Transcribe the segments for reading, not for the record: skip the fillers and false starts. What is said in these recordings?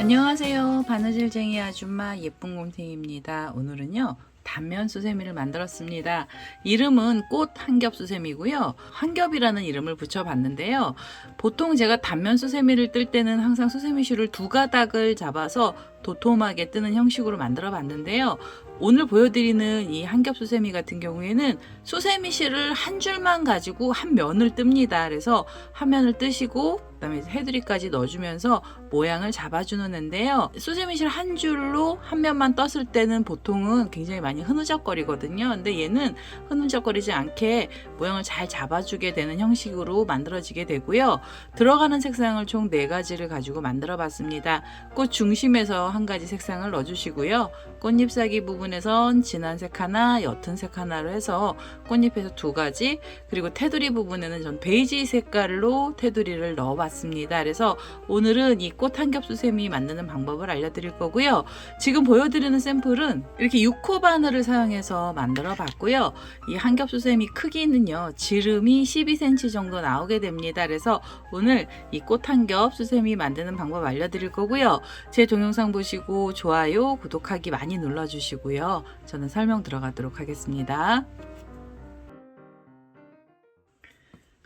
안녕하세요. 바느질쟁이 아줌마 예쁜 곰탱이입니다. 오늘은요 단면 수세미를 만들었습니다. 이름은 꽃 한겹 수세미고요. 한겹이라는 이름을 붙여봤는데요. 보통 제가 단면 수세미를 뜰 때는 항상 수세미줄을 두 가닥을 잡아서 도톰하게 뜨는 형식으로 만들어 봤는데요. 오늘 보여드리는 이 한겹 수세미 같은 경우에는 수세미 실을 한 줄만 가지고 한 면을 뜹니다. 그래서 한 면을 뜨시고 그다음에 헤드리까지 넣어주면서 모양을 잡아주는 앤데요. 수세미 실 한 줄로 한 면만 떴을 때는 보통은 굉장히 많이 흐느적거리거든요. 근데 얘는 흐느적거리지 않게 모양을 잘 잡아주게 되는 형식으로 만들어지게 되고요. 들어가는 색상을 총 4가지를 가지고 만들어 봤습니다. 꽃 중심에서 한 가지 색상을 넣어주시고요. 꽃잎사기 부분에선 진한 색 하나, 옅은 색 하나로 해서 꽃잎에서 2가지, 그리고 테두리 부분에는 전 베이지 색깔로 테두리를 넣어봤습니다. 그래서 오늘은 이 꽃 한겹 수세미 만드는 방법을 알려드릴 거고요. 지금 보여드리는 샘플은 이렇게 6호 바늘을 사용해서 만들어 봤고요. 이 한겹 수세미 크기는요, 지름이 12cm 정도 나오게 됩니다. 그래서 오늘 이 꽃 한겹 수세미 만드는 방법 알려드릴 거고요. 제 동영상 보시고 좋아요, 구독하기 많이 눌러주시고요. 저는 설명 들어가도록 하겠습니다.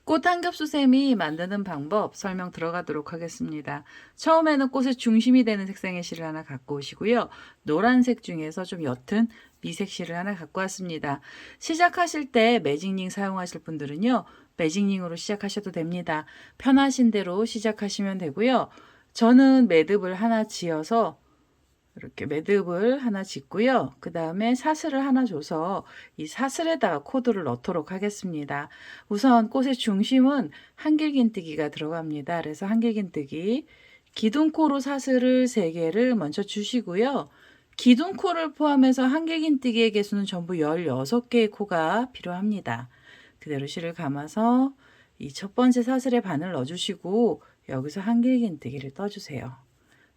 꽃 한겹 수세미 만드는 방법 설명 들어가도록 하겠습니다. 처음에는 꽃의 중심이 되는 색상의 실을 하나 갖고 오시고요. 노란색 중에서 좀 옅은 미색 실을 하나 갖고 왔습니다. 시작하실 때 매직링 사용하실 분들은요, 매직링으로 시작하셔도 됩니다. 편하신 대로 시작하시면 되고요. 저는 매듭을 하나 지어서 이렇게 매듭을 하나 짓고요. 그 다음에 사슬을 하나 줘서 이 사슬에다가 코드를 넣도록 하겠습니다. 우선 꽃의 중심은 한길긴뜨기가 들어갑니다. 그래서 한길긴뜨기, 기둥코로 사슬을 3개를 먼저 주시고요. 기둥코를 포함해서 한길긴뜨기의 개수는 전부 16개의 코가 필요합니다. 그대로 실을 감아서 이 첫 번째 사슬에 바늘 넣어주시고 여기서 한길긴뜨기를 떠주세요.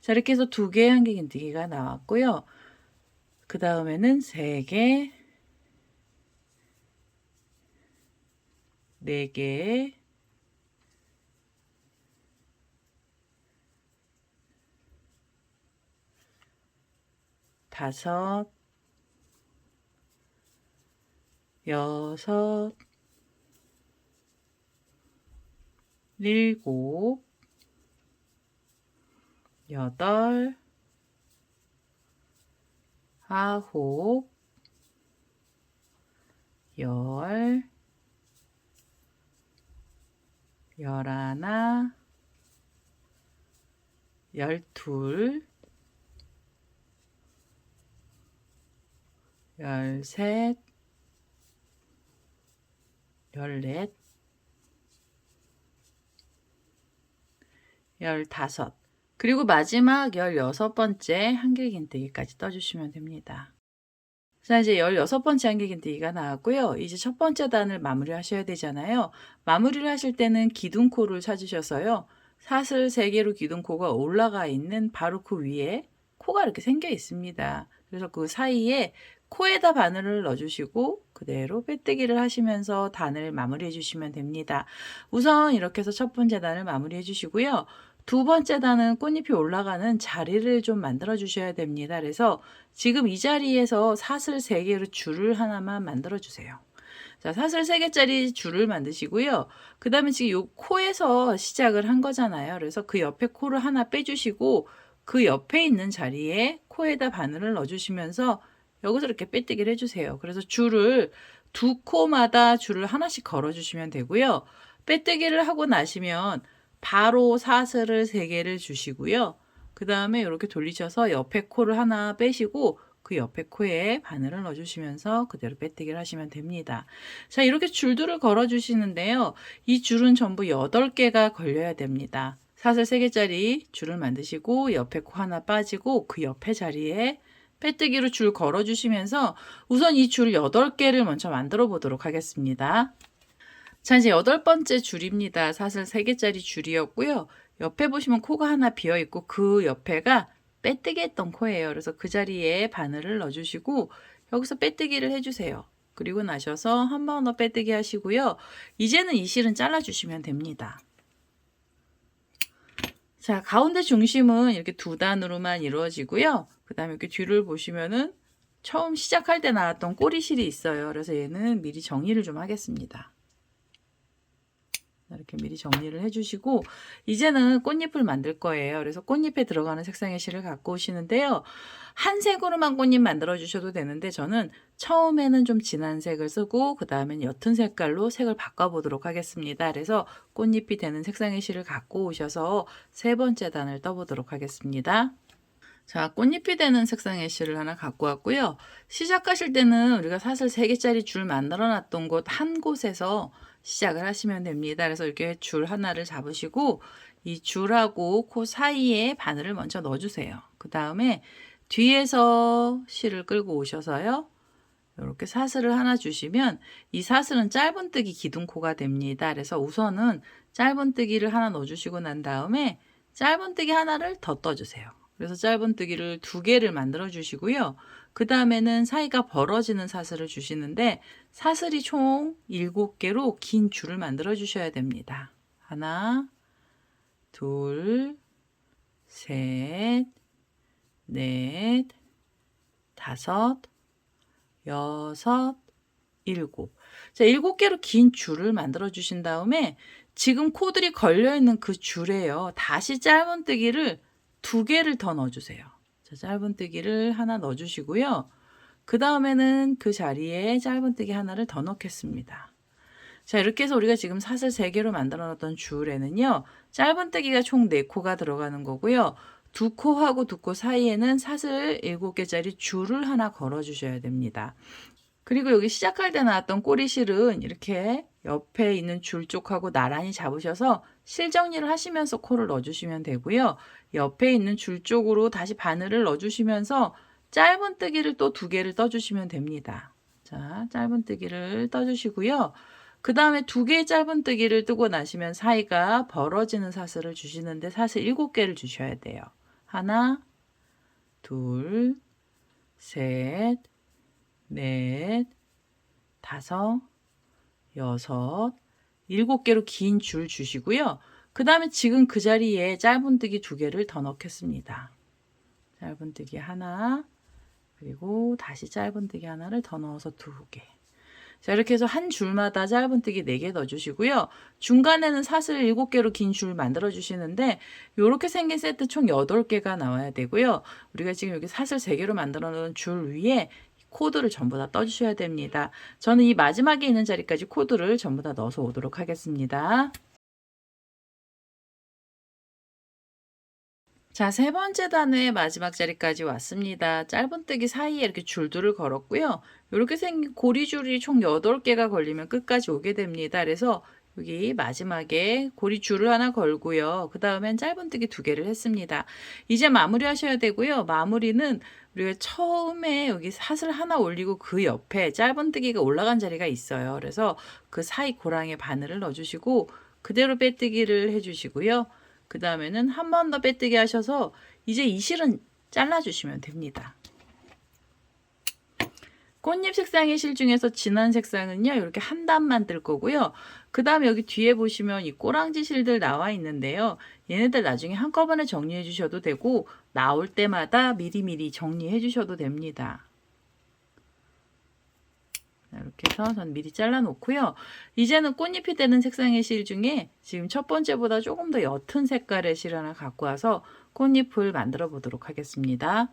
자, 이렇게 해서 2개의 한길긴뜨기가 나왔고요. 그 다음에는 3개, 4개, 5, 6, 7, 8, 9, 10, 11, 12, 13, 14, 15, 그리고 마지막 16번째 한길긴뜨기까지 떠주시면 됩니다. 자, 이제 16번째 한길긴뜨기가 나왔고요. 이제 첫 번째 단을 마무리 하셔야 되잖아요. 마무리를 하실 때는 기둥코를 찾으셔서요. 사슬 3개로 기둥코가 올라가 있는 바로 그 위에 코가 이렇게 생겨 있습니다. 그래서 그 사이에 코에다 바늘을 넣어주시고 그대로 빼뜨기를 하시면서 단을 마무리해 주시면 됩니다. 우선 이렇게 해서 첫 번째 단을 마무리해 주시고요. 두 번째 단은 꽃잎이 올라가는 자리를 좀 만들어 주셔야 됩니다. 그래서 지금 이 자리에서 사슬 3개로 줄을 하나만 만들어 주세요. 자, 사슬 3개짜리 줄을 만드시고요. 그 다음에 지금 요 코에서 시작을 한 거잖아요. 그래서 그 옆에 코를 하나 빼주시고 그 옆에 있는 자리에 코에다 바늘을 넣어주시면서 여기서 이렇게 빼뜨기를 해주세요. 그래서 줄을 2코마다 줄을 하나씩 걸어주시면 되고요. 빼뜨기를 하고 나시면 바로 사슬을 3개를 주시고요. 그 다음에 이렇게 돌리셔서 옆에 코를 하나 빼시고 그 옆에 코에 바늘을 넣어주시면서 그대로 빼뜨기를 하시면 됩니다. 자, 이렇게 줄들을 걸어 주시는데요. 이 줄은 전부 8개가 걸려야 됩니다. 사슬 3개짜리 줄을 만드시고 옆에 코 하나 빠지고 그 옆에 자리에 빼뜨기로 줄 걸어 주시면서 우선 이 줄 8개를 먼저 만들어 보도록 하겠습니다. 자, 이제 8번째 줄입니다. 사슬 3개짜리 줄이었고요. 옆에 보시면 코가 하나 비어 있고 그 옆에가 빼뜨기 했던 코예요. 그래서 그 자리에 바늘을 넣어주시고 여기서 빼뜨기를 해주세요. 그리고 나셔서 한 번 더 빼뜨기 하시고요. 이제는 이 실은 잘라주시면 됩니다. 자, 가운데 중심은 이렇게 두 단으로만 이루어지고요. 그 다음에 이렇게 뒤를 보시면은 처음 시작할 때 나왔던 꼬리실이 있어요. 그래서 얘는 미리 정리를 좀 하겠습니다. 이렇게 미리 정리를 해주시고 이제는 꽃잎을 만들 거예요. 그래서 꽃잎에 들어가는 색상의 실을 갖고 오시는데요. 한 색으로만 꽃잎 만들어 주셔도 되는데 저는 처음에는 좀 진한 색을 쓰고 그 다음엔 옅은 색깔로 색을 바꿔보도록 하겠습니다. 그래서 꽃잎이 되는 색상의 실을 갖고 오셔서 세 번째 단을 떠보도록 하겠습니다. 자, 꽃잎이 되는 색상의 실을 하나 갖고 왔고요. 시작하실 때는 우리가 사슬 3개짜리 줄 만들어 놨던 곳 한 곳에서 시작을 하시면 됩니다. 그래서 이렇게 줄 하나를 잡으시고 이 줄하고 코 사이에 바늘을 먼저 넣어주세요. 그 다음에 뒤에서 실을 끌고 오셔서요. 이렇게 사슬을 하나 주시면 이 사슬은 짧은뜨기 기둥코가 됩니다. 그래서 우선은 짧은뜨기를 하나 넣어주시고 난 다음에 짧은뜨기 하나를 더 떠주세요. 그래서 짧은뜨기를 2개를 만들어 주시고요. 그 다음에는 사이가 벌어지는 사슬을 주시는데 사슬이 총 7개로 긴 줄을 만들어 주셔야 됩니다. 하나, 둘, 셋, 넷, 다섯, 여섯, 일곱. 자, 7개로 긴 줄을 만들어 주신 다음에 지금 코들이 걸려 있는 그 줄에요. 다시 짧은뜨기를 2개를 더 넣어주세요. 자, 짧은뜨기를 하나 넣어주시고요. 그 다음에는 그 자리에 짧은뜨기 하나를 더 넣겠습니다. 자, 이렇게 해서 우리가 지금 사슬 3개로 만들어 놨던 줄에는요. 짧은뜨기가 총 4코가 들어가는 거고요. 2코하고 2코 사이에는 사슬 7개짜리 줄을 하나 걸어 주셔야 됩니다. 그리고 여기 시작할 때 나왔던 꼬리실은 이렇게 옆에 있는 줄 쪽하고 나란히 잡으셔서 실 정리를 하시면서 코를 넣어주시면 되고요. 옆에 있는 줄 쪽으로 다시 바늘을 넣어주시면서 짧은뜨기를 또 2개를 떠주시면 됩니다. 자, 짧은뜨기를 떠주시고요. 그 다음에 2개의 짧은뜨기를 뜨고 나시면 사이가 벌어지는 사슬을 주시는데 사슬 7개를 주셔야 돼요. 하나, 둘, 셋, 넷, 다섯, 여섯, 7개로 긴 줄 주시고요. 그 다음에 지금 그 자리에 짧은뜨기 2개를 더 넣겠습니다. 짧은뜨기 하나, 그리고 다시 짧은뜨기 하나를 더 넣어서 2개. 자, 이렇게 해서 한 줄마다 짧은뜨기 4개 넣어주시고요. 중간에는 사슬 7개로 긴 줄 만들어 주시는데 이렇게 생긴 세트 총 8개가 나와야 되고요. 우리가 지금 여기 사슬 3개로 만들어 놓은 줄 위에 코드를 전부 다 떠주셔야 됩니다. 저는 이 마지막에 있는 자리까지 코드를 전부 다 넣어서 오도록 하겠습니다. 자, 세 번째 단의 마지막 자리까지 왔습니다. 짧은뜨기 사이에 이렇게 줄들을 걸었고요. 이렇게 생긴 고리줄이 총 8개가 걸리면 끝까지 오게 됩니다. 그래서 여기 마지막에 고리줄을 하나 걸고요. 그 다음엔 짧은뜨기 2개를 했습니다. 이제 마무리 하셔야 되고요. 마무리는 우리가 처음에 여기 사슬 하나 올리고 그 옆에 짧은뜨기가 올라간 자리가 있어요. 그래서 그 사이 고랑에 바늘을 넣어주시고 그대로 빼뜨기를 해주시고요. 그 다음에는 한 번 더 빼뜨기 하셔서 이제 이 실은 잘라주시면 됩니다. 꽃잎 색상의 실 중에서 진한 색상은요. 이렇게 한 단만 뜰 거고요. 그 다음에 여기 뒤에 보시면 이 꼬랑지 실들 나와 있는데요. 얘네들 나중에 한꺼번에 정리해 주셔도 되고 나올 때마다 미리미리 정리해 주셔도 됩니다. 이렇게 해서 전 미리 잘라 놓고요. 이제는 꽃잎이 되는 색상의 실 중에 지금 첫 번째보다 조금 더 옅은 색깔의 실 하나 갖고 와서 꽃잎을 만들어 보도록 하겠습니다.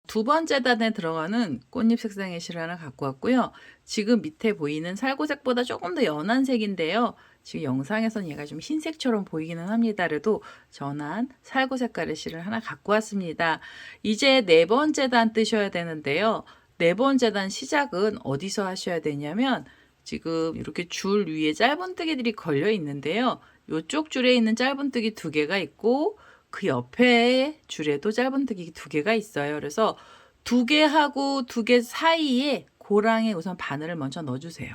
두 번째 단에 들어가는 꽃잎 색상의 실 하나 갖고 왔고요. 지금 밑에 보이는 살구색보다 조금 더 연한 색인데요. 지금 영상에서는 얘가 좀 흰색처럼 보이기는 합니다. 그래도 전한 살구 색깔의 실을 하나 갖고 왔습니다. 이제 네 번째 단 뜨셔야 되는데요. 네 번째 단 시작은 어디서 하셔야 되냐면 지금 이렇게 줄 위에 짧은뜨기들이 걸려 있는데요. 이쪽 줄에 있는 짧은뜨기 2개가 있고 그 옆에 줄에도 짧은뜨기 2개가 있어요. 그래서 2개하고 2개 사이에 고랑에 우선 바늘을 먼저 넣어주세요.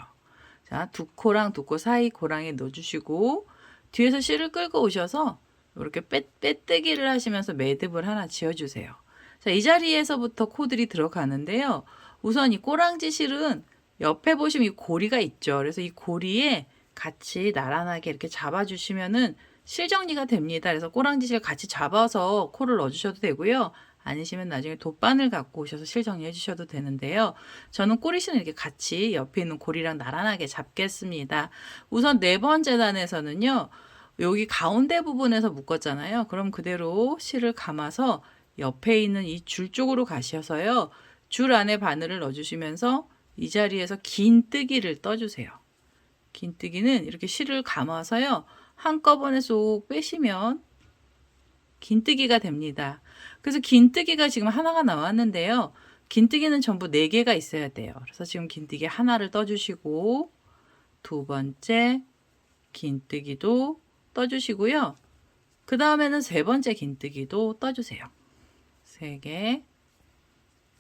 자, 2코랑 2코 사이 고랑에 넣어주시고 뒤에서 실을 끌고 오셔서 이렇게 빼뜨기를 하시면서 매듭을 하나 지어주세요. 자, 이 자리에서부터 코들이 들어가는데요. 우선 이 꼬랑지 실은 옆에 보시면 이 고리가 있죠. 그래서 이 고리에 같이 나란하게 이렇게 잡아주시면은 실 정리가 됩니다. 그래서 꼬랑지실 같이 잡아서 코를 넣어주셔도 되고요. 아니시면 나중에 돗바늘 갖고 오셔서 실 정리해 주셔도 되는데요. 저는 꼬리실은 이렇게 같이 옆에 있는 고리랑 나란하게 잡겠습니다. 우선 네 번째 단에서는요. 여기 가운데 부분에서 묶었잖아요. 그럼 그대로 실을 감아서 옆에 있는 이 줄 쪽으로 가셔서요. 줄 안에 바늘을 넣어주시면서 이 자리에서 긴뜨기를 떠주세요. 긴뜨기는 이렇게 실을 감아서요. 한꺼번에 쏙 빼시면 긴뜨기가 됩니다. 그래서 긴뜨기가 지금 하나가 나왔는데요. 긴뜨기는 전부 4개가 있어야 돼요. 그래서 지금 긴뜨기 하나를 떠주시고 두 번째 긴뜨기도 떠주시고요. 그 다음에는 세 번째 긴뜨기도 떠주세요. 3개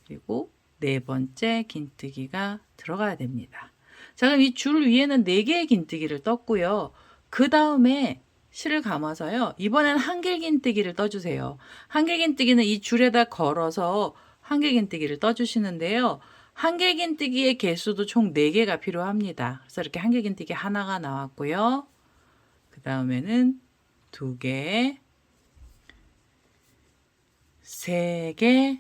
그리고 네 번째 긴뜨기가 들어가야 됩니다. 자, 그럼 이 줄 위에는 4개의 긴뜨기를 떴고요. 그 다음에 실을 감아서요. 이번엔 한길긴뜨기를 떠주세요. 한길긴뜨기는 이 줄에다 걸어서 한길긴뜨기를 떠주시는데요. 한길긴뜨기의 개수도 총 4개가 필요합니다. 그래서 이렇게 한길긴뜨기 하나가 나왔고요. 그 다음에는 2개, 3개,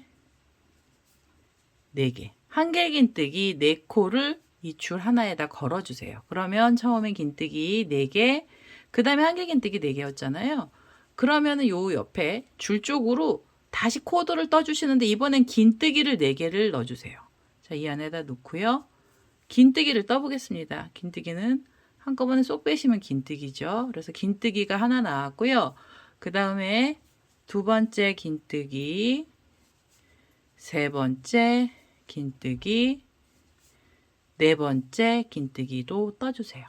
4개. 한길긴뜨기 4코를 이 줄 하나에다 걸어주세요. 그러면 처음엔 긴뜨기 4개, 그 다음에 한길긴뜨기 4개였잖아요. 그러면은 요 옆에 줄 쪽으로 다시 코드를 떠주시는데 이번엔 긴뜨기를 4개를 넣어주세요. 자, 이 안에다 놓고요. 긴뜨기를 떠보겠습니다. 긴뜨기는 한꺼번에 쏙 빼시면 긴뜨기죠. 그래서 긴뜨기가 하나 나왔고요. 그 다음에 두 번째 긴뜨기, 세 번째 긴뜨기, 네 번째 긴뜨기도 떠주세요.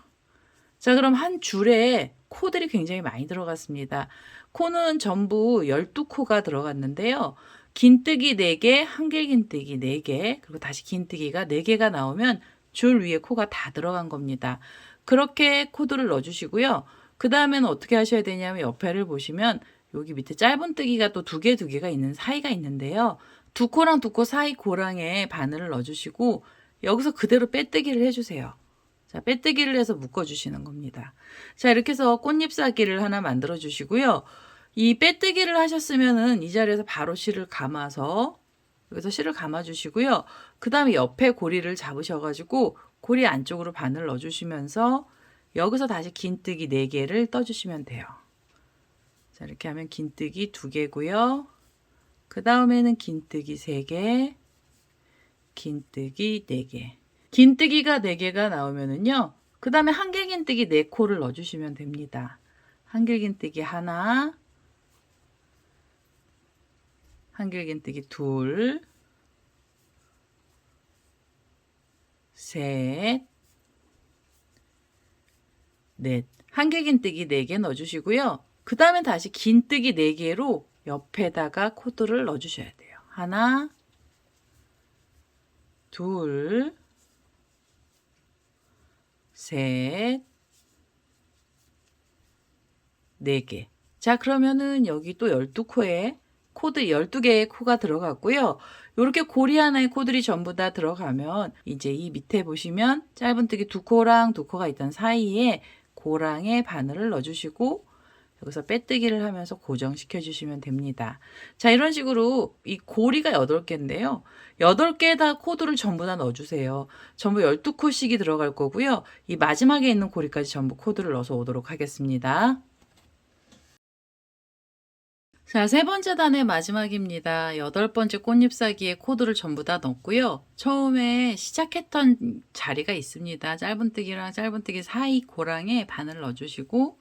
자, 그럼 한 줄에 코들이 굉장히 많이 들어갔습니다. 코는 전부 12코가 들어갔는데요. 긴뜨기 4개, 한길긴뜨기 4개, 그리고 다시 긴뜨기가 4개가 나오면 줄 위에 코가 다 들어간 겁니다. 그렇게 코드를 넣어주시고요. 그 다음에는 어떻게 하셔야 되냐면 옆에를 보시면 여기 밑에 짧은뜨기가 또 2개가 있는 사이가 있는데요. 2코랑 2코 사이 고랑에 바늘을 넣어주시고 여기서 그대로 빼뜨기를 해주세요. 자, 빼뜨기를 해서 묶어주시는 겁니다. 자, 이렇게 해서 꽃잎사기를 하나 만들어 주시고요. 이 빼뜨기를 하셨으면은 이 자리에서 바로 실을 감아서 여기서 실을 감아 주시고요. 그 다음에 옆에 고리를 잡으셔가지고 고리 안쪽으로 바늘 넣어주시면서 여기서 다시 긴뜨기 4개를 떠주시면 돼요. 자, 이렇게 하면 긴뜨기 2개고요. 그 다음에는 긴뜨기 3개, 긴뜨기 4개. 긴뜨기가 4개가 나오면은요. 그 다음에 한길긴뜨기 4코를 넣어주시면 됩니다. 한길긴뜨기 하나, 한길긴뜨기 둘, 셋, 넷. 한길긴뜨기 4개 넣어주시고요. 그 다음에 다시 긴뜨기 4개로 옆에다가 코드를 넣어주셔야 돼요. 하나, 둘, 셋, 4개. 자, 그러면은 여기 또 12코에 코드 12개의 코가 들어갔고요. 이렇게 고리 하나의 코들이 전부 다 들어가면 이제 이 밑에 보시면 짧은뜨기 2코랑 2코가 있던 사이에 고랑에 바늘을 넣어주시고 여기서 빼뜨기를 하면서 고정시켜 주시면 됩니다. 자, 이런 식으로 이 고리가 8개인데요. 8개에다 코드를 전부 다 넣어주세요. 전부 12코씩이 들어갈 거고요. 이 마지막에 있는 고리까지 전부 코드를 넣어서 오도록 하겠습니다. 자, 세 번째 단의 마지막입니다. 8번째 꽃잎사기에 코드를 전부 다 넣었고요. 처음에 시작했던 자리가 있습니다. 짧은뜨기랑 짧은뜨기 사이 고랑에 바늘 넣어주시고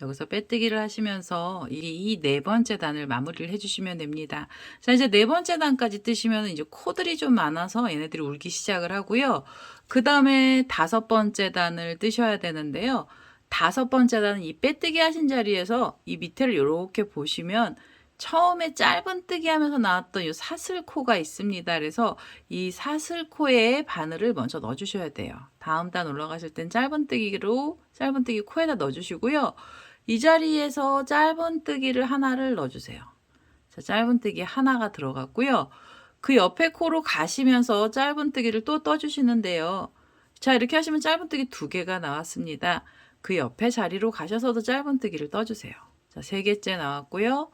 여기서 빼뜨기를 하시면서 이 네 번째 단을 마무리를 해주시면 됩니다. 자, 이제 네 번째 단까지 뜨시면 이제 코들이 좀 많아서 얘네들이 울기 시작을 하고요. 그 다음에 5번째 단을 뜨셔야 되는데요. 5번째 단은 이 빼뜨기 하신 자리에서 이 밑에를 이렇게 보시면 처음에 짧은뜨기 하면서 나왔던 이 사슬코가 있습니다. 그래서 이 사슬코에 바늘을 먼저 넣어주셔야 돼요. 다음 단 올라가실 땐 짧은뜨기로 짧은뜨기 코에다 넣어주시고요. 이 자리에서 짧은뜨기를 하나를 넣어주세요. 자, 짧은뜨기 하나가 들어갔고요. 그 옆에 코로 가시면서 짧은뜨기를 또 떠주시는데요. 자, 이렇게 하시면 짧은뜨기 2개가 나왔습니다. 그 옆에 자리로 가셔서도 짧은뜨기를 떠주세요. 자, 3개째 나왔고요.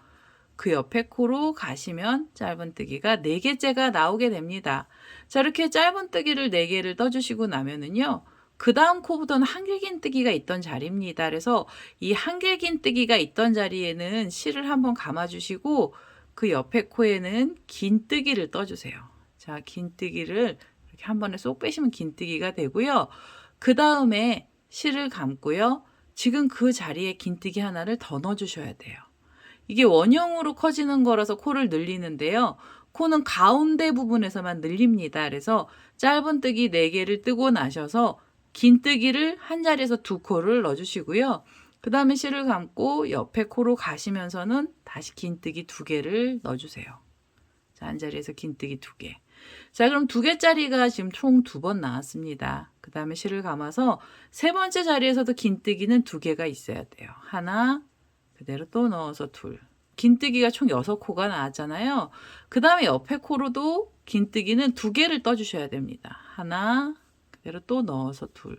그 옆에 코로 가시면 짧은뜨기가 4개째가 나오게 됩니다. 자, 이렇게 짧은뜨기를 4개를 떠주시고 나면은요. 그 다음 코부터는 한길긴뜨기가 있던 자리입니다. 그래서 이 한길긴뜨기가 있던 자리에는 실을 한번 감아주시고 그 옆에 코에는 긴뜨기를 떠주세요. 자, 긴뜨기를 이렇게 한 번에 쏙 빼시면 긴뜨기가 되고요. 그 다음에 실을 감고요. 지금 그 자리에 긴뜨기 하나를 더 넣어주셔야 돼요. 이게 원형으로 커지는 거라서 코를 늘리는데요. 코는 가운데 부분에서만 늘립니다. 그래서 짧은뜨기 4개를 뜨고 나셔서 긴뜨기를 한 자리에서 2코를 넣어주시고요. 그 다음에 실을 감고 옆에 코로 가시면서는 다시 긴뜨기 2개를 넣어주세요. 자, 한 자리에서 긴뜨기 2개. 자, 그럼 2개짜리가 지금 총 2번 나왔습니다. 그 다음에 실을 감아서 3번째 자리에서도 긴뜨기는 2개가 있어야 돼요. 하나, 그대로 또 넣어서 2. 긴뜨기가 총 6코가 나왔잖아요. 그 다음에 옆에 코로도 긴뜨기는 2개를 떠주셔야 됩니다. 하나, 그대로 또 넣어서 2.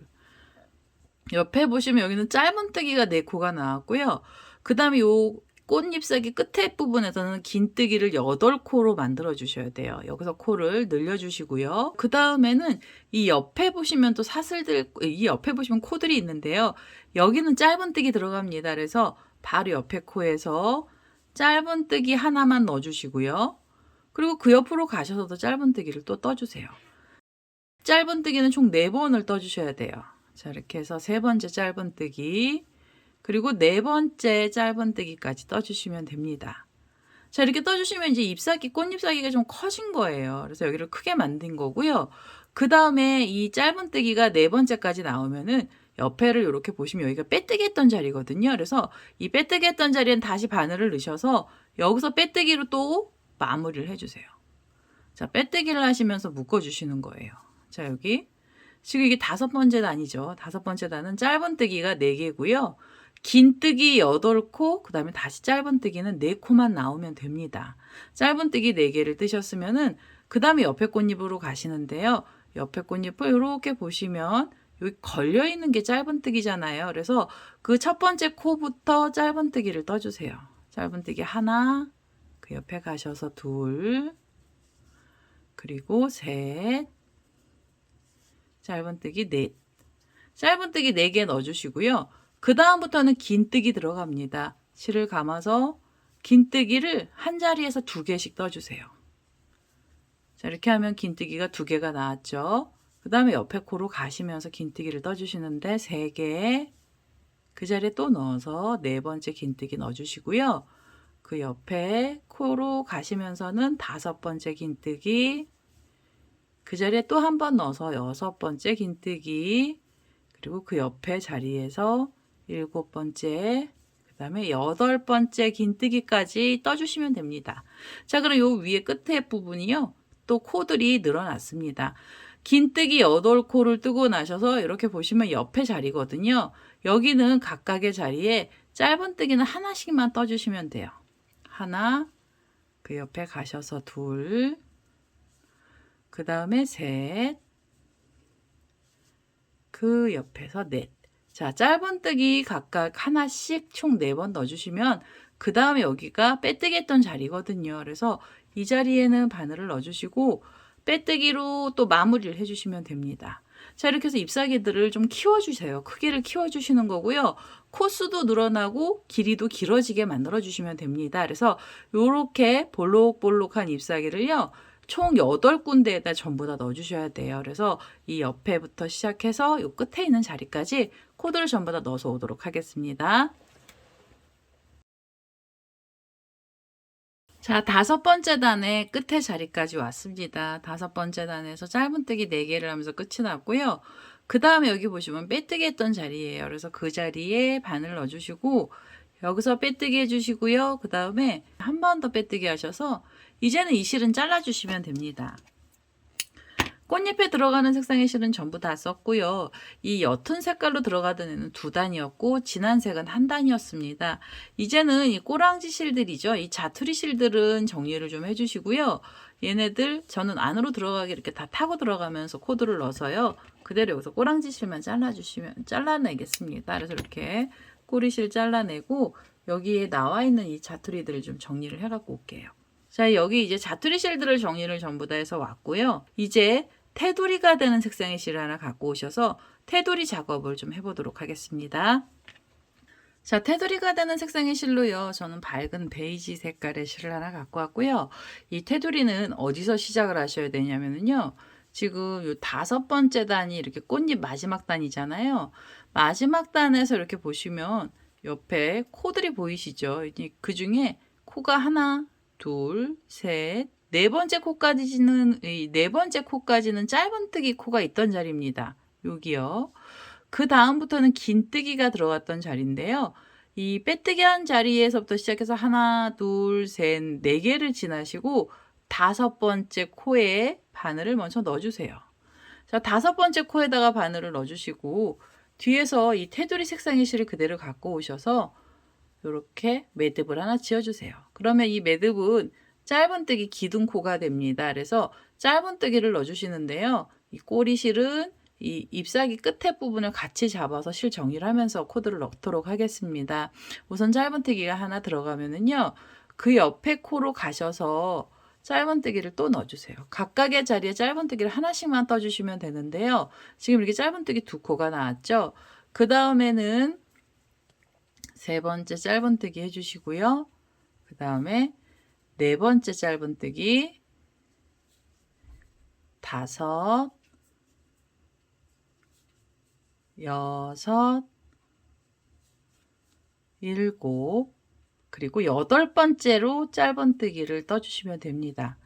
옆에 보시면 여기는 짧은뜨기가 4코가 나왔고요. 그 다음에 요 꽃잎사귀 끝에 부분에서는 긴뜨기를 8코로 만들어 주셔야 돼요. 여기서 코를 늘려주시고요. 그 다음에는 이 옆에 보시면 또 사슬들, 이 옆에 보시면 코들이 있는데요. 여기는 짧은뜨기 들어갑니다. 그래서 바로 옆에 코에서 짧은뜨기 하나만 넣어주시고요. 그리고 그 옆으로 가셔서도 짧은뜨기를 또 떠주세요. 짧은뜨기는 총 4번을 떠주셔야 돼요. 자, 이렇게 해서 3번째 짧은뜨기, 그리고 4번째 짧은뜨기까지 떠주시면 됩니다. 자, 이렇게 떠주시면 이제 잎사귀, 꽃잎사귀가 좀 커진 거예요. 그래서 여기를 크게 만든 거고요. 그 다음에 이 짧은뜨기가 4번째까지 나오면은 옆에를 이렇게 보시면 여기가 빼뜨기 했던 자리거든요. 그래서 이 빼뜨기 했던 자리엔 다시 바늘을 넣으셔서 여기서 빼뜨기로 또 마무리를 해주세요. 자, 빼뜨기를 하시면서 묶어주시는 거예요. 자, 여기 지금 이게 5번째 단이죠. 5번째 단은 짧은뜨기가 4개고요. 긴뜨기 8코, 그 다음에 다시 짧은뜨기는 4코만 나오면 됩니다. 짧은뜨기 4개를 뜨셨으면은 그 다음에 옆에 꽃잎으로 가시는데요. 옆에 꽃잎을 이렇게 보시면 여기 걸려있는 게 짧은뜨기잖아요. 그래서 그 첫 번째 코부터 짧은뜨기를 떠주세요. 짧은뜨기 하나, 그 옆에 가셔서 2, 그리고 3, 짧은뜨기 4. 짧은뜨기 4개 넣어주시고요. 그 다음부터는 긴뜨기 들어갑니다. 실을 감아서 긴뜨기를 한 자리에서 2개씩 떠주세요. 자, 이렇게 하면 긴뜨기가 2개가 나왔죠. 그 다음에 옆에 코로 가시면서 긴뜨기를 떠주시는데 3개, 그 자리에 또 넣어서 4번째 긴뜨기 넣어주시고요. 그 옆에 코로 가시면서는 5번째 긴뜨기, 그 자리에 또 한 번 넣어서 6번째 긴뜨기, 그리고 그 옆에 자리에서 7번째, 그 다음에 8번째 긴뜨기까지 떠주시면 됩니다. 자, 그럼 요 위에 끝에 부분이요. 또 코들이 늘어났습니다. 긴뜨기 8코를 뜨고 나셔서 이렇게 보시면 옆에 자리거든요. 여기는 각각의 자리에 짧은뜨기는 하나씩만 떠주시면 돼요. 하나, 그 옆에 가셔서 2, 그 다음에 3, 그 옆에서 4. 자, 짧은뜨기 각각 하나씩 총 4번 넣어주시면 그 다음에 여기가 빼뜨기 했던 자리거든요. 그래서 이 자리에는 바늘을 넣어주시고 빼뜨기로 또 마무리를 해주시면 됩니다. 자, 이렇게 해서 잎사귀들을 좀 키워주세요. 크기를 키워주시는 거고요. 코수도 늘어나고 길이도 길어지게 만들어주시면 됩니다. 그래서 이렇게 볼록볼록한 잎사귀를요. 총 8군데에다 전부 다 넣어주셔야 돼요. 그래서 이 옆에부터 시작해서 이 끝에 있는 자리까지 코드를 전부 다 넣어서 오도록 하겠습니다. 자, 5번째 단의 끝에 자리까지 왔습니다. 5번째 단에서 짧은뜨기 4개를 하면서 끝이 났고요. 그 다음에 여기 보시면 빼뜨기 했던 자리예요. 그래서 그 자리에 바늘 넣어주시고 여기서 빼뜨기 해주시고요. 그 다음에 한 번 더 빼뜨기 하셔서 이제는 이 실은 잘라주시면 됩니다. 꽃잎에 들어가는 색상의 실은 전부 다 썼고요. 이 옅은 색깔로 들어가던 애는 2단이었고 진한 색은 1단이었습니다. 이제는 이 꼬랑지 실들이죠. 이 자투리 실들은 정리를 좀 해주시고요. 얘네들 저는 안으로 들어가게 이렇게 다 타고 들어가면서 코드를 넣어서요. 그대로 여기서 꼬랑지 실만 잘라내겠습니다. 그래서 이렇게 꼬리실 잘라내고 여기에 나와 있는 이 자투리들을 좀 정리를 해갖고 올게요. 자, 여기 이제 자투리 실들을 정리를 전부 다 해서 왔고요. 이제 테두리가 되는 색상의 실을 하나 갖고 오셔서 테두리 작업을 좀 해보도록 하겠습니다. 자, 테두리가 되는 색상의 실로요. 저는 밝은 베이지 색깔의 실을 하나 갖고 왔고요. 이 테두리는 어디서 시작을 하셔야 되냐면요. 지금 요 5번째 단이 이렇게 꽃잎 마지막 단이잖아요. 마지막 단에서 이렇게 보시면 옆에 코들이 보이시죠? 그 중에 코가 하나, 둘, 셋, 네 번째 코까지는 짧은뜨기 코가 있던 자리입니다. 여기요. 그 다음부터는 긴뜨기가 들어갔던 자리인데요. 이 빼뜨기 한 자리에서부터 시작해서 하나, 둘, 셋, 네 개를 지나시고 5번째 코에 바늘을 먼저 넣어주세요. 자, 5번째 코에다가 바늘을 넣어주시고 뒤에서 이 테두리 색상의 실을 그대로 갖고 오셔서 이렇게 매듭을 하나 지어주세요. 그러면 이 매듭은 짧은뜨기 기둥코가 됩니다. 그래서 짧은뜨기를 넣어주시는데요. 이 꼬리실은 이 잎사귀 끝에 부분을 같이 잡아서 실 정리를 하면서 코드를 넣도록 하겠습니다. 우선 짧은뜨기가 하나 들어가면은요. 그 옆에 코로 가셔서 짧은뜨기를 또 넣어주세요. 각각의 자리에 짧은뜨기를 하나씩만 떠주시면 되는데요. 지금 이렇게 짧은뜨기 2코가 나왔죠. 그 다음에는 3번째 짧은뜨기 해주시고요. 그 다음에 4번째 짧은뜨기, 5, 6, 7, 그리고 8번째로 짧은뜨기를 떠주시면 됩니다.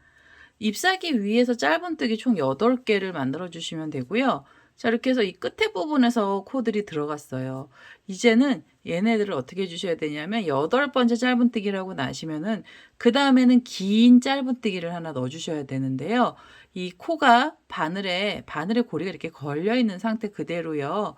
잎사귀 위에서 짧은뜨기 총 8개를 만들어 주시면 되고요. 자, 이렇게 해서 이 끝에 부분에서 코들이 들어갔어요. 이제는 얘네들을 어떻게 해주셔야 되냐면 8번째 짧은뜨기라고 나시면은 그 다음에는 긴 짧은뜨기를 하나 넣어주셔야 되는데요. 이 코가 바늘에 고리가 이렇게 걸려있는 상태 그대로요.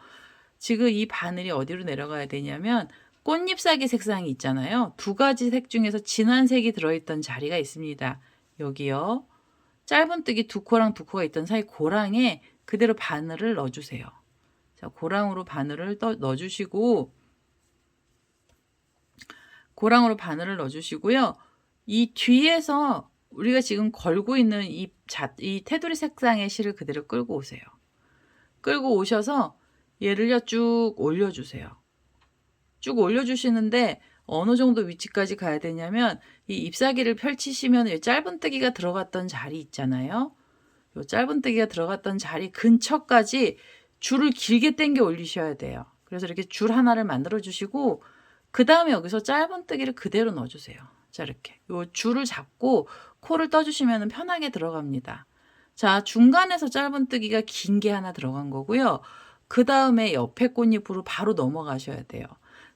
지금 이 바늘이 어디로 내려가야 되냐면 꽃잎사귀 색상이 있잖아요. 2가지 색 중에서 진한 색이 들어있던 자리가 있습니다. 여기요. 짧은뜨기 2코랑 2코가 있던 사이 고랑에 그대로 바늘을 넣어주세요. 자, 고랑으로 바늘을 넣어주시고 이 뒤에서 우리가 지금 걸고 있는 이 테두리 색상의 실을 그대로 끌고 오세요. 끌고 오셔서 얘를요 쭉 올려주세요. 쭉 올려주시는데 어느 정도 위치까지 가야 되냐면 이 잎사귀를 펼치시면 짧은뜨기가 들어갔던 자리 있잖아요. 이 짧은뜨기가 들어갔던 자리 근처까지 줄을 길게 당겨 올리셔야 돼요. 그래서 이렇게 줄 하나를 만들어 주시고 그 다음에 여기서 짧은뜨기를 그대로 넣어주세요. 자, 이렇게 이 줄을 잡고 코를 떠주시면 편하게 들어갑니다. 자, 중간에서 짧은뜨기가 긴 게 하나 들어간 거고요. 그 다음에 옆에 꽃잎으로 바로 넘어가셔야 돼요.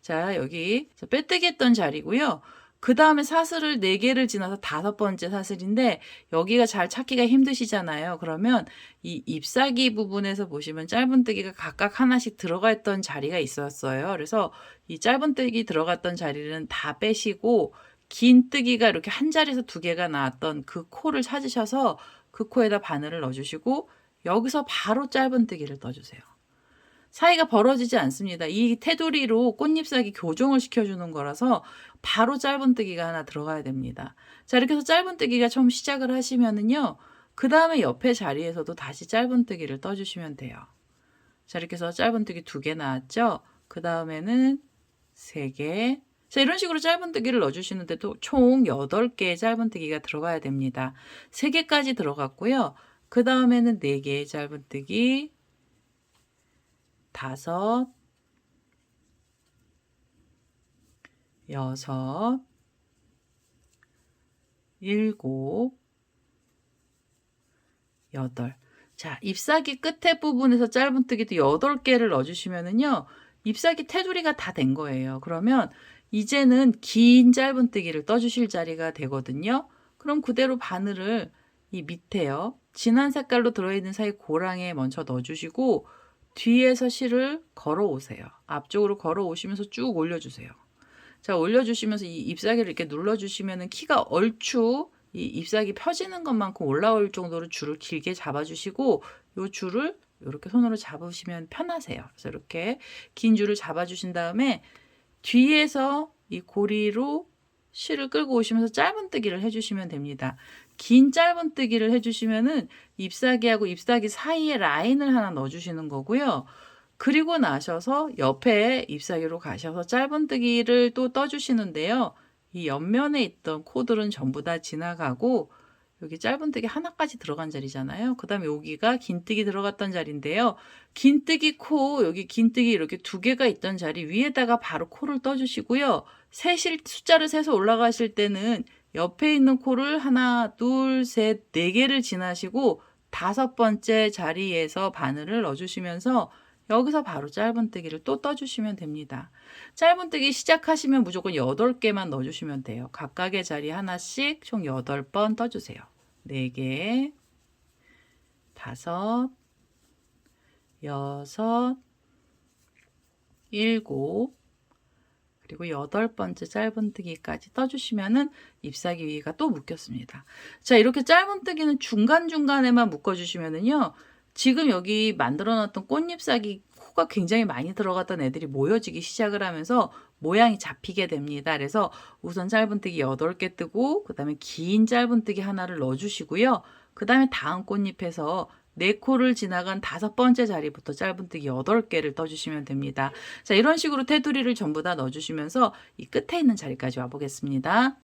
자, 여기 빼뜨기 했던 자리고요. 그 다음에 사슬을 4개를 지나서 5번째 사슬인데 여기가 잘 찾기가 힘드시잖아요. 그러면 이 잎사귀 부분에서 보시면 짧은뜨기가 각각 하나씩 들어가 있던 자리가 있었어요. 그래서 이 짧은뜨기 들어갔던 자리는 다 빼시고 긴 뜨기가 이렇게 한 자리에서 2개가 나왔던 그 코를 찾으셔서 그 코에다 바늘을 넣어주시고 여기서 바로 짧은뜨기를 떠주세요. 사이가 벌어지지 않습니다. 이 테두리로 꽃잎사귀 교정을 시켜주는 거라서 바로 짧은뜨기가 하나 들어가야 됩니다. 자, 이렇게 해서 짧은뜨기가 처음 시작을 하시면은요. 그 다음에 옆에 자리에서도 다시 짧은뜨기를 떠주시면 돼요. 자, 이렇게 해서 짧은뜨기 2개 나왔죠? 그 다음에는 3개. 자, 이런 식으로 짧은뜨기를 넣어주시는데도 총 8개의 짧은뜨기가 들어가야 됩니다. 3개까지 들어갔고요. 그 다음에는 4개의 짧은뜨기, 5, 6, 7, 8. 자, 잎사귀 끝에 부분에서 짧은뜨기도 8개를 넣어주시면은요, 잎사귀 테두리가 다 된 거예요. 그러면 이제는 긴 짧은뜨기를 떠주실 자리가 되거든요. 그럼 그대로 바늘을 이 밑에요. 진한 색깔로 들어있는 사이 고랑에 먼저 넣어주시고 뒤에서 실을 걸어 오세요. 앞쪽으로 걸어 오시면서 쭉 올려주세요. 자, 올려주시면서 이 잎사귀를 이렇게 눌러주시면은 키가 얼추 이 잎사귀 펴지는 것만큼 올라올 정도로 줄을 길게 잡아주시고 요 줄을 이렇게 손으로 잡으시면 편하세요. 그래서 이렇게 긴 줄을 잡아주신 다음에 뒤에서 이 고리로 실을 끌고 오시면서 짧은뜨기를 해주시면 됩니다. 긴 짧은뜨기를 해주시면은 잎사귀하고 잎사귀 사이에 라인을 하나 넣어주시는 거고요. 그리고 나셔서 옆에 잎사귀로 가셔서 짧은뜨기를 또 떠주시는데요. 이 옆면에 있던 코들은 전부 다 지나가고 여기 짧은뜨기 하나까지 들어간 자리잖아요. 그 다음에 여기가 긴뜨기 들어갔던 자리인데요. 긴뜨기 코, 여기 긴뜨기 이렇게 두 개가 있던 자리 위에다가 바로 코를 떠주시고요. 숫자를 세서 올라가실 때는 옆에 있는 코를 하나, 둘, 셋, 네 개를 지나시고 5번째 자리에서 바늘을 넣어주시면서 여기서 바로 짧은뜨기를 또 떠주시면 됩니다. 짧은뜨기 시작하시면 무조건 8개만 넣어주시면 돼요. 각각의 자리 하나씩 총 8번 떠주세요. 4개, 5, 6, 7, 그리고 8번째 짧은뜨기까지 떠주시면은 잎사귀 위가 또 묶였습니다. 자, 이렇게 짧은뜨기는 중간중간에만 묶어주시면은요. 지금 여기 만들어놨던 꽃잎사귀 코가 굉장히 많이 들어갔던 애들이 모여지기 시작을 하면서 모양이 잡히게 됩니다. 그래서 우선 짧은뜨기 8개 뜨고 그 다음에 긴 짧은뜨기 하나를 넣어주시고요. 그 다음에 다음 꽃잎에서 4코를 지나간 5번째 자리부터 짧은뜨기 8개를 떠주시면 됩니다. 자, 이런 식으로 테두리를 전부 다 넣어주시면서 이 끝에 있는 자리까지 와보겠습니다.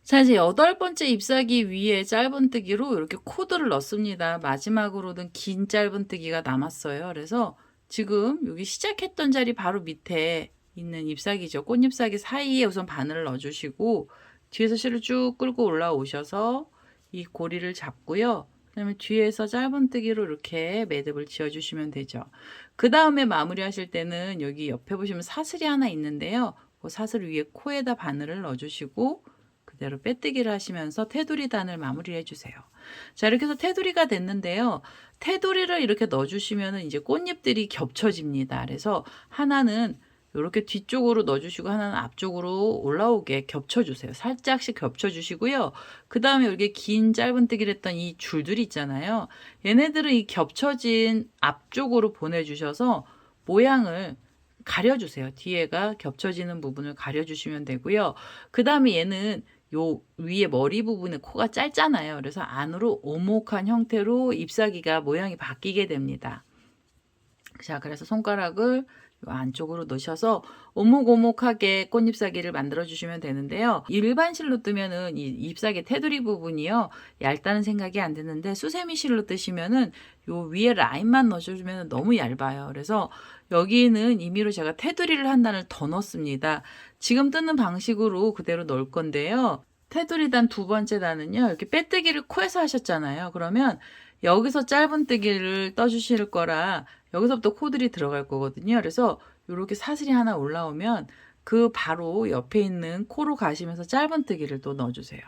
자, 이제 8번째 잎사귀 위에 짧은뜨기로 이렇게 코드를 넣습니다. 마지막으로는 긴 짧은뜨기가 남았어요. 그래서 지금 여기 시작했던 자리 바로 밑에 있는 잎사귀죠. 꽃잎사귀 사이에 우선 바늘을 넣어주시고 뒤에서 실을 쭉 끌고 올라오셔서 이 고리를 잡고요. 그 다음에 뒤에서 짧은뜨기로 이렇게 매듭을 지어주시면 되죠. 그 다음에 마무리하실 때는 여기 옆에 보시면 사슬이 하나 있는데요. 그 사슬 위에 코에다 바늘을 넣어주시고 그대로 빼뜨기를 하시면서 테두리 단을 마무리를 해주세요. 자, 이렇게 해서 테두리가 됐는데요. 테두리를 이렇게 넣어주시면 이제 꽃잎들이 겹쳐집니다. 그래서 하나는 이렇게 뒤쪽으로 넣어주시고 하나는 앞쪽으로 올라오게 겹쳐주세요. 살짝씩 겹쳐주시고요. 그 다음에 이렇게 긴 짧은뜨기를 했던 이 줄들이 있잖아요. 얘네들은 이 겹쳐진 앞쪽으로 보내주셔서 모양을 가려주세요. 뒤에가 겹쳐지는 부분을 가려주시면 되고요. 그 다음에 얘는 요 위에 머리 부분에 코가 짧잖아요. 그래서 안으로 오목한 형태로 잎사귀가 모양이 바뀌게 됩니다. 자, 그래서 손가락을 요 안쪽으로 넣으셔서 오목오목하게 꽃잎사귀를 만들어 주시면 되는데요. 일반 실로 뜨면은 이 잎사귀 테두리 부분이요 얇다는 생각이 안 드는데 수세미 실로 뜨시면은 요 위에 라인만 넣어주면 너무 얇아요. 그래서 여기는 임의로 제가 테두리를 한 단을 더 넣습니다. 지금 뜨는 방식으로 그대로 넣을 건데요. 테두리 단 2번째 단은요 이렇게 빼뜨기를 코에서 하셨잖아요. 그러면 여기서 짧은뜨기를 떠주실 거라 여기서부터 코들이 들어갈 거거든요. 그래서 이렇게 사슬이 하나 올라오면 그 바로 옆에 있는 코로 가시면서 짧은뜨기를 또 넣어주세요.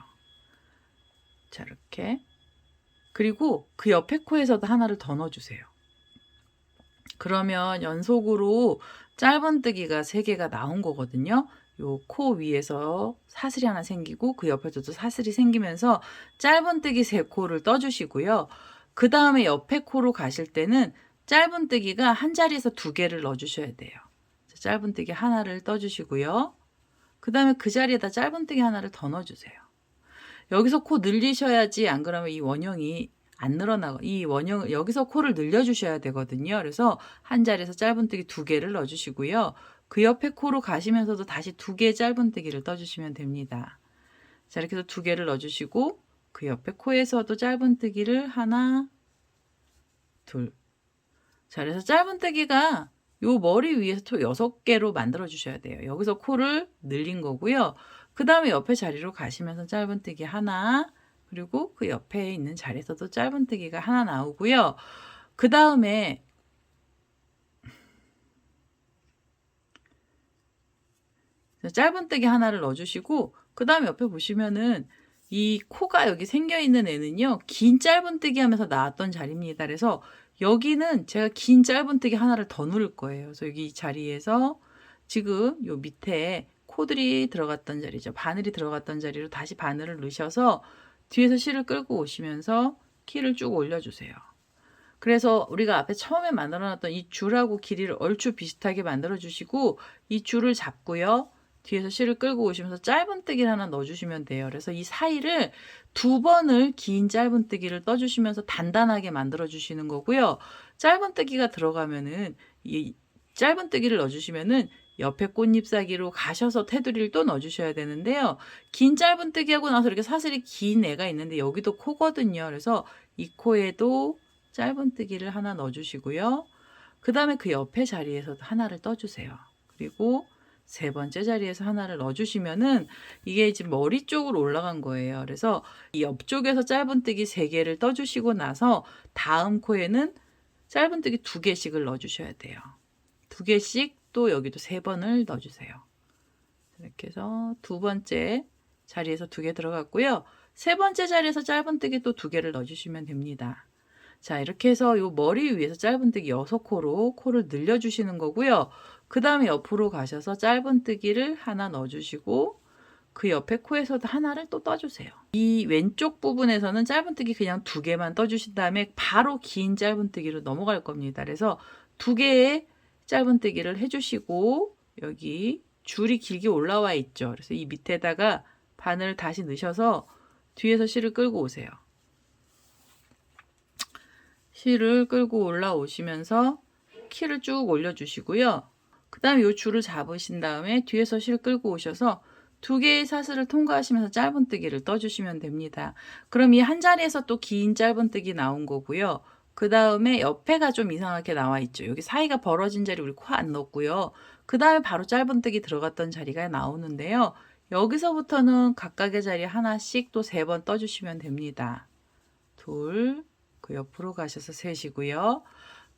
자, 이렇게. 그리고 그 옆에 코에서도 하나를 더 넣어주세요. 그러면 연속으로 짧은뜨기가 3개가 나온 거거든요. 요 코 위에서 사슬이 하나 생기고 그 옆에서도 사슬이 생기면서 짧은뜨기 3코를 떠주시고요. 그 다음에 옆에 코로 가실 때는 짧은뜨기가 한 자리에서 2개를 넣어주셔야 돼요. 짧은뜨기 하나를 떠주시고요. 그 다음에 그 자리에다 짧은뜨기 하나를 더 넣어주세요. 여기서 코 늘리셔야지 안 그러면 이 원형이 안 늘어나고 이 원형 여기서 코를 늘려주셔야 되거든요. 그래서 한 자리에서 짧은뜨기 2개를 넣어주시고요. 그 옆에 코로 가시면서도 다시 2개 짧은뜨기를 떠주시면 됩니다. 자, 이렇게 해서 2개를 넣어주시고 그 옆에 코에서도 짧은뜨기를 하나, 둘. 자, 그래서 짧은뜨기가 요 머리 위에서 또 6개로 만들어 주셔야 돼요. 여기서 코를 늘린 거고요. 그 다음에 옆에 자리로 가시면서 짧은뜨기 하나, 그리고 그 옆에 있는 자리에서도 짧은뜨기가 하나 나오고요. 그 다음에 짧은뜨기 하나를 넣어주시고 그 다음에 옆에 보시면은 이 코가 여기 생겨 있는 애는요, 긴 짧은뜨기 하면서 나왔던 자리입니다. 그래서 여기는 제가 긴 짧은뜨기 하나를 더 누를 거예요. 그래서 여기 이 자리에서 지금 요 밑에 코들이 들어갔던 자리죠. 바늘이 들어갔던 자리로 다시 바늘을 넣으셔서 뒤에서 실을 끌고 오시면서 키를 쭉 올려주세요. 그래서 우리가 앞에 처음에 만들어놨던 이 줄하고 길이를 얼추 비슷하게 만들어주시고 이 줄을 잡고요. 뒤에서 실을 끌고 오시면서 짧은뜨기를 하나 넣어주시면 돼요. 그래서 이 사이를 2번을 긴 짧은뜨기를 떠주시면서 단단하게 만들어주시는 거고요. 짧은뜨기가 들어가면은 이 짧은뜨기를 넣어주시면은 옆에 꽃잎사기로 가셔서 테두리를 또 넣어주셔야 되는데요. 긴 짧은뜨기 하고 나서 이렇게 사슬이 긴 애가 있는데 여기도 코거든요. 그래서 이 코에도 짧은뜨기를 하나 넣어주시고요. 그 다음에 그 옆에 자리에서 하나를 떠주세요. 그리고 세 번째 자리에서 하나를 넣어주시면은 이게 지금 머리 쪽으로 올라간 거예요. 그래서 이 옆쪽에서 짧은뜨기 3개를 떠주시고 나서 다음 코에는 짧은뜨기 2개씩을 넣어주셔야 돼요. 2개씩 또 여기도 3번을 넣어주세요. 이렇게 해서 두 번째 자리에서 2개 들어갔고요. 세 번째 자리에서 짧은뜨기 또 2개를 넣어주시면 됩니다. 자, 이렇게 해서 요 머리 위에서 짧은뜨기 6코로 코를 늘려주시는 거고요. 그 다음에 옆으로 가셔서 짧은뜨기를 하나 넣어주시고 그 옆에 코에서도 하나를 또 떠주세요. 이 왼쪽 부분에서는 짧은뜨기 그냥 2개만 떠주신 다음에 바로 긴 짧은뜨기로 넘어갈 겁니다. 그래서 2개의 짧은뜨기를 해주시고 여기 줄이 길게 올라와 있죠. 그래서 이 밑에다가 바늘을 다시 넣으셔서 뒤에서 실을 끌고 오세요. 실을 끌고 올라오시면서 키를 쭉 올려주시고요. 그 다음에 이 줄을 잡으신 다음에 뒤에서 실 끌고 오셔서 2개의 사슬을 통과하시면서 짧은뜨기를 떠주시면 됩니다. 그럼 이 한 자리에서 또 긴 짧은뜨기 나온 거고요. 그 다음에 옆에가 좀 이상하게 나와 있죠. 여기 사이가 벌어진 자리 우리 코 안 넣었고요. 그 다음에 바로 짧은뜨기 들어갔던 자리가 나오는데요. 여기서부터는 각각의 자리에 하나씩 또 3번 떠주시면 됩니다. 둘, 그 옆으로 가셔서 셋이고요.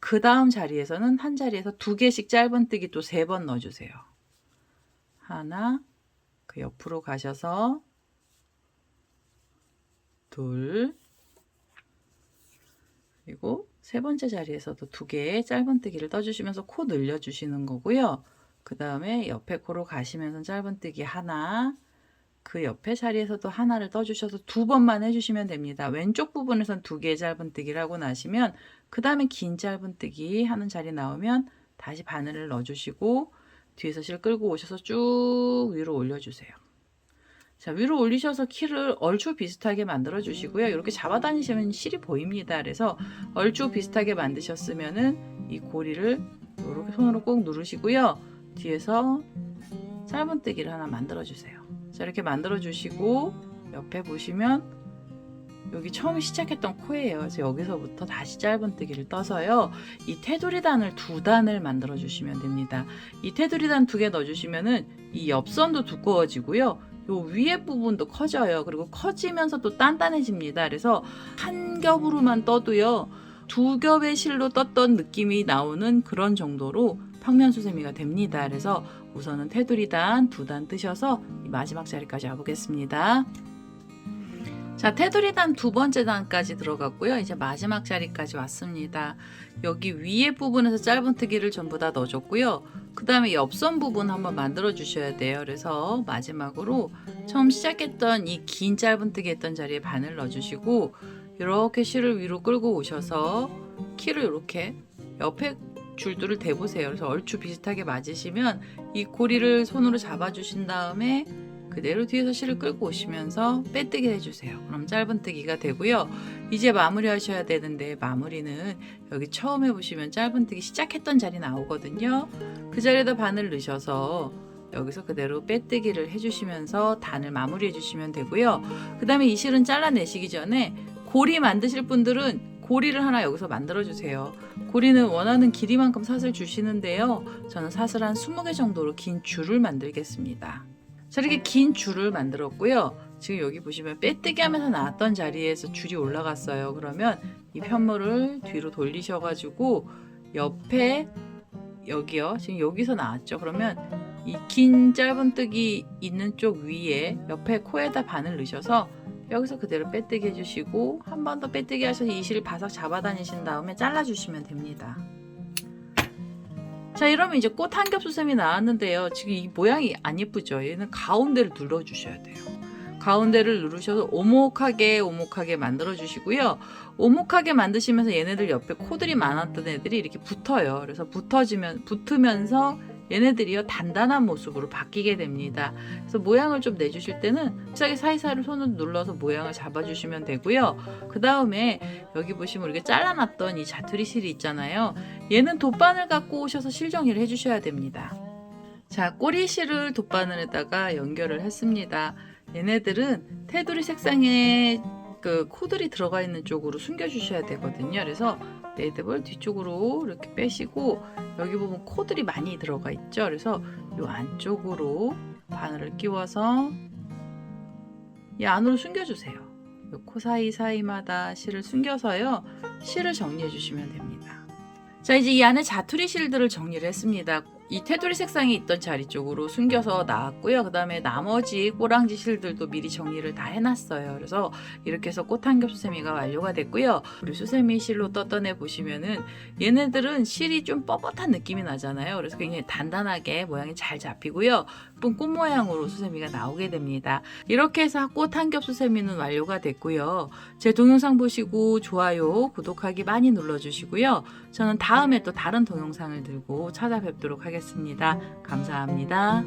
그 다음 자리에서는 한 자리에서 2개씩 짧은뜨기 또 3번 넣어주세요. 하나, 그 옆으로 가셔서 둘, 그리고 세 번째 자리에서도 2개의 짧은뜨기를 떠주시면서 코 늘려주시는 거고요. 그 다음에 옆에 코로 가시면서 짧은뜨기 하나, 그 옆에 자리에서도 하나를 떠주셔서 2번만 해주시면 됩니다. 왼쪽 부분에선 2개의 짧은뜨기를 하고 나시면 그 다음에 긴 짧은뜨기 하는 자리 나오면 다시 바늘을 넣어주시고 뒤에서 실 끌고 오셔서 쭉 위로 올려주세요. 자, 위로 올리셔서 키를 얼추 비슷하게 만들어 주시고요. 이렇게 잡아 다니시면 실이 보입니다. 그래서 얼추 비슷하게 만드셨으면은 이 고리를 이렇게 손으로 꼭 누르시고요. 뒤에서 짧은뜨기를 하나 만들어 주세요. 자, 이렇게 만들어 주시고 옆에 보시면 여기 처음 시작했던 코예요. 그래서 여기서부터 다시 짧은뜨기를 떠서요. 이 테두리단을 2단을 만들어 주시면 됩니다. 이 테두리단 2개 넣어 주시면은 이 옆선도 두꺼워지고요. 요 위에 부분도 커져요. 그리고 커지면서 또 단단해집니다. 그래서 한 겹으로만 떠도요. 2겹의 실로 떴던 느낌이 나오는 그런 정도로 평면수세미가 됩니다. 그래서 우선은 테두리단 2단 뜨셔서 마지막 자리까지 와보겠습니다. 자, 테두리단 2번째 단까지 들어갔고요. 이제 마지막 자리까지 왔습니다. 여기 위에 부분에서 짧은뜨기를 전부 다 넣어줬고요. 그 다음에 옆선 부분 한번 만들어 주셔야 돼요. 그래서 마지막으로 처음 시작했던 이 긴 짧은뜨기 했던 자리에 바늘 넣어주시고 이렇게 실을 위로 끌고 오셔서 키를 이렇게 옆에 줄들을 대보세요. 그래서 얼추 비슷하게 맞으시면 이 고리를 손으로 잡아주신 다음에 그대로 뒤에서 실을 끌고 오시면서 빼뜨기 해주세요. 그럼 짧은뜨기가 되고요. 이제 마무리 하셔야 되는데 마무리는 여기 처음에 보시면 짧은뜨기 시작했던 자리 나오거든요. 그 자리에다 바늘 넣으셔서 여기서 그대로 빼뜨기를 해주시면서 단을 마무리 해주시면 되고요. 그 다음에 이 실은 잘라내시기 전에 고리 만드실 분들은 고리를 하나 여기서 만들어 주세요. 고리는 원하는 길이만큼 사슬 주시는데요. 저는 사슬 한 20개 정도로 긴 줄을 만들겠습니다. 자, 이렇게 긴 줄을 만들었고요. 지금 여기 보시면 빼뜨기 하면서 나왔던 자리에서 줄이 올라갔어요. 그러면 이 편물을 뒤로 돌리셔가지고 옆에 여기요. 지금 여기서 나왔죠. 그러면 이 긴 짧은뜨기 있는 쪽 위에 옆에 코에다 바늘 넣으셔서 여기서 그대로 빼뜨기 해주시고 한 번 더 빼뜨기 하셔서 이 실을 바싹 잡아 다니신 다음에 잘라주시면 됩니다. 자, 이러면 이제 꽃 한 겹수셈이 나왔는데요. 지금 이 모양이 안 예쁘죠? 얘는 가운데를 눌러주셔야 돼요. 가운데를 누르셔서 오목하게 만들어 주시고요. 오목하게 만드시면서 얘네들 옆에 코들이 많았던 애들이 이렇게 붙어요. 그래서 붙으면서 얘네들이요 단단한 모습으로 바뀌게 됩니다. 그래서 모양을 좀 내주실 때는 갑자기 사이사이로 손을 눌러서 모양을 잡아주시면 되고요. 그 다음에 여기 보시면 우리가 잘라놨던 이 자투리 실이 있잖아요. 얘는 돗바늘 갖고 오셔서 실 정리를 해주셔야 됩니다. 자, 꼬리 실을 돗바늘에다가 연결을 했습니다. 얘네들은 테두리 색상에 그 코들이 들어가 있는 쪽으로 숨겨 주셔야 되거든요. 그래서 매듭을 뒤쪽으로 이렇게 빼시고 여기 보면 코들이 많이 들어가 있죠. 그래서 이 안쪽으로 바늘을 끼워서 이 안으로 숨겨 주세요. 코 사이사이마다 실을 숨겨서요. 실을 정리해 주시면 됩니다. 자, 이제 이 안에 자투리 실들을 정리를 했습니다. 이 테두리 색상이 있던 자리 쪽으로 숨겨서 나왔고요. 그 다음에 나머지 꼬랑지 실들도 미리 정리를 다 해놨어요. 그래서 이렇게 해서 꽃 한 겹 수세미가 완료가 됐고요. 우리 수세미 실로 떴던 애 보시면은 얘네들은 실이 좀 뻣뻣한 느낌이 나잖아요. 그래서 굉장히 단단하게 모양이 잘 잡히고요. 예쁜 꽃 모양으로 수세미가 나오게 됩니다. 이렇게 해서 꽃 한 겹 수세미는 완료가 됐고요. 제 동영상 보시고 좋아요, 구독하기 많이 눌러주시고요. 저는 다음에 또 다른 동영상을 들고 찾아뵙도록 하겠습니다. 감사합니다.